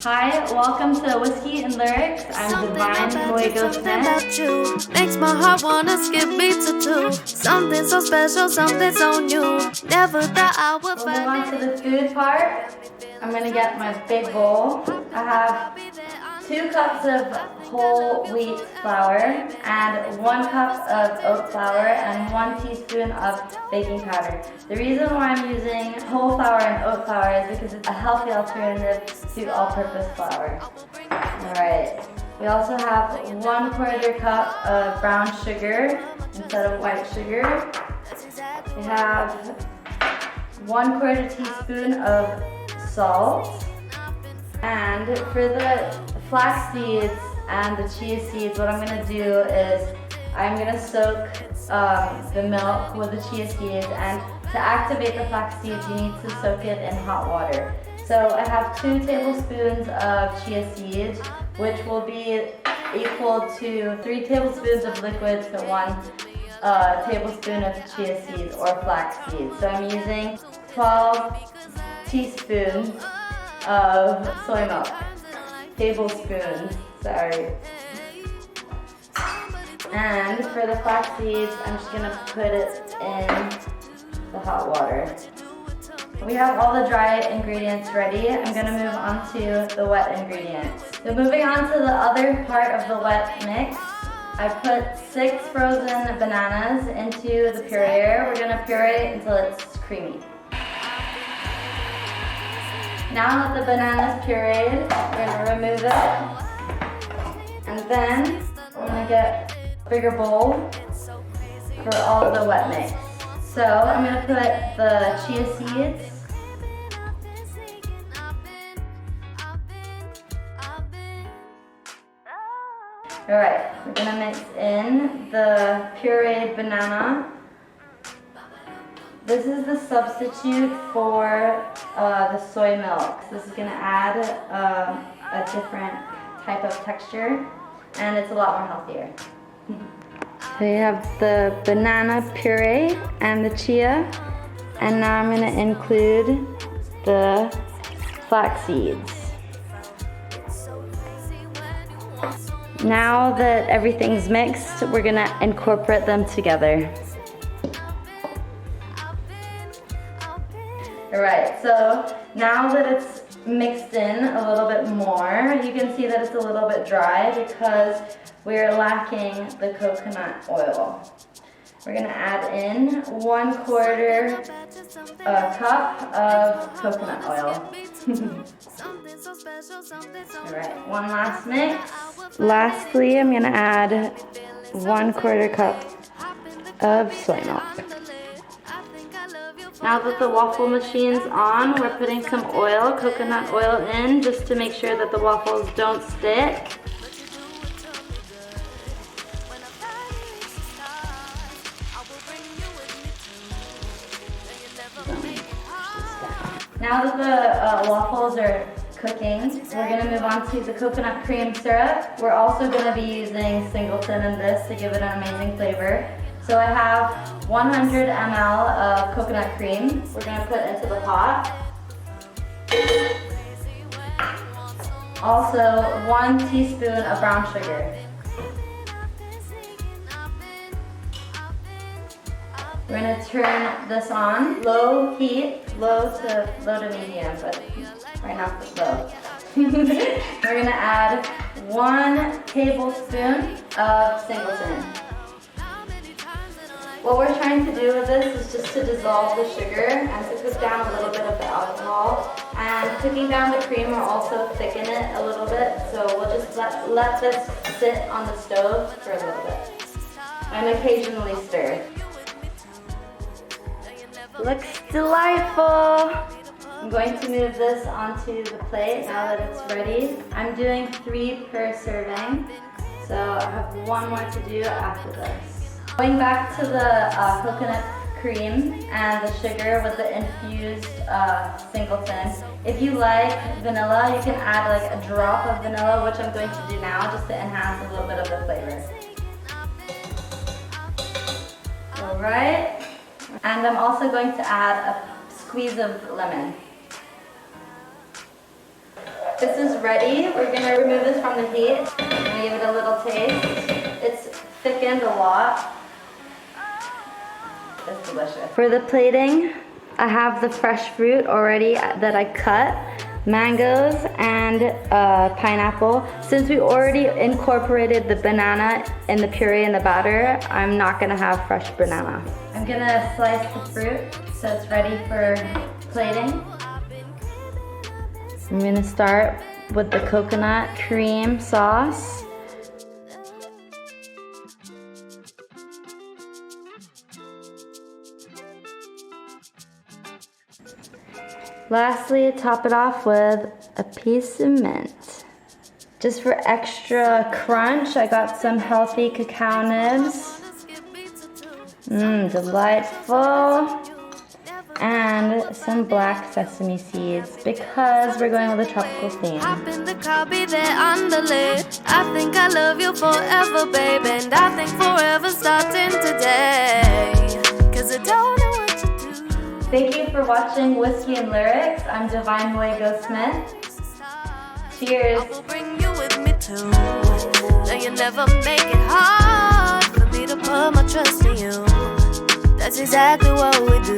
Hi, welcome to Whiskey and Lyrics. I'm Divine Fuego Smith. Makes my heart wanna skip beats or two. Something so special, something so new. Never thought I would We'll find move on to the food part. I'm gonna get my big bowl. I have 2 cups of whole wheat flour and 1 cup of oat flour and 1 teaspoon of baking powder. The reason why I'm using whole flour and oat flour is because it's a healthy alternative to all-purpose flour. Alright, we also have 1/4 cup of brown sugar instead of white sugar. We have 1/4 teaspoon of salt. And for the flax seeds and the chia seeds, what I'm going to do is I'm going to soak the milk with the chia seeds, and to activate the flax seeds you need to soak it in hot water. So I have 2 tablespoons of chia seeds, which will be equal to 3 tablespoons of liquid to 1 tablespoon of chia seeds or flax seeds. So I'm using 12 teaspoons of soy milk. Tablespoons, sorry. And for the flax seeds, I'm just gonna put it in the hot water. We have all the dry ingredients ready. I'm gonna move on to the wet ingredients. So moving on to the other part of the wet mix, I put 6 frozen bananas into the pureer. We're gonna puree until it's creamy. Now that the banana's pureed, we're gonna remove it. And then I'm gonna get a bigger bowl for all of the wet mix. So I'm gonna put the chia seeds. Alright, we're gonna mix in the pureed banana. This is the substitute for the soy milk. This is going to add a different type of texture, and it's a lot more healthier. So you have the banana puree and the chia, and now I'm going to include the flax seeds. Now that everything's mixed, we're going to incorporate them together. Alright, so now that it's mixed in a little bit more, you can see that it's a little bit dry because we're lacking the coconut oil. We're going to add in 1/4 cup of coconut oil. Alright, one last mix. Lastly, I'm going to add 1/4 cup of soy milk. Now that the waffle machine's on, we're putting some oil, coconut oil in, just to make sure that the waffles don't stick. Now that the waffles are cooking, we're going to move on to the coconut cream syrup. We're also going to be using Singleton in this to give it an amazing flavor. So I have 100 ml of coconut cream we're going to put into the pot. Also 1 teaspoon of brown sugar. We're going to turn this on, low heat, low to medium, but right now it's low. We're going to add 1 tablespoon of Singleton. What we're trying to do with this is just to dissolve the sugar and to cook down a little bit of the alcohol. And cooking down the cream will also thicken it a little bit. So we'll just let this sit on the stove for a little bit. And occasionally stir. Looks delightful! I'm going to move this onto the plate now that it's ready. I'm doing 3 per serving. So I have 1 more to do after this. Going back to the coconut cream and the sugar with the infused Singleton. If you like vanilla, you can add like a drop of vanilla, which I'm going to do now just to enhance a little bit of the flavor. Alright, and I'm also going to add a squeeze of lemon. This is ready. We're gonna remove this from the heat. I'm gonna give it a little taste. It's thickened a lot. It's delicious. For the plating, I have the fresh fruit already that I cut. Mangoes and pineapple. Since we already incorporated the banana in the puree and the batter, I'm not gonna have fresh banana. I'm gonna slice the fruit so it's ready for plating. I'm gonna start with the coconut cream sauce. Lastly, top it off with a piece of mint. Just for extra crunch, I got some healthy cacao nibs. Delightful. And some black sesame seeds because we're going with a tropical theme. Hop in the car, be there underlay. I think I love you forever, babe, and I think forever starting today. 'Cause I don't know what you do. Thank you for watching Whiskey and Lyrics. I'm Divine Luego Smith. Cheers. I will bring you with me too. Now you never make it hard for me to put my trust in you. That's exactly what we do.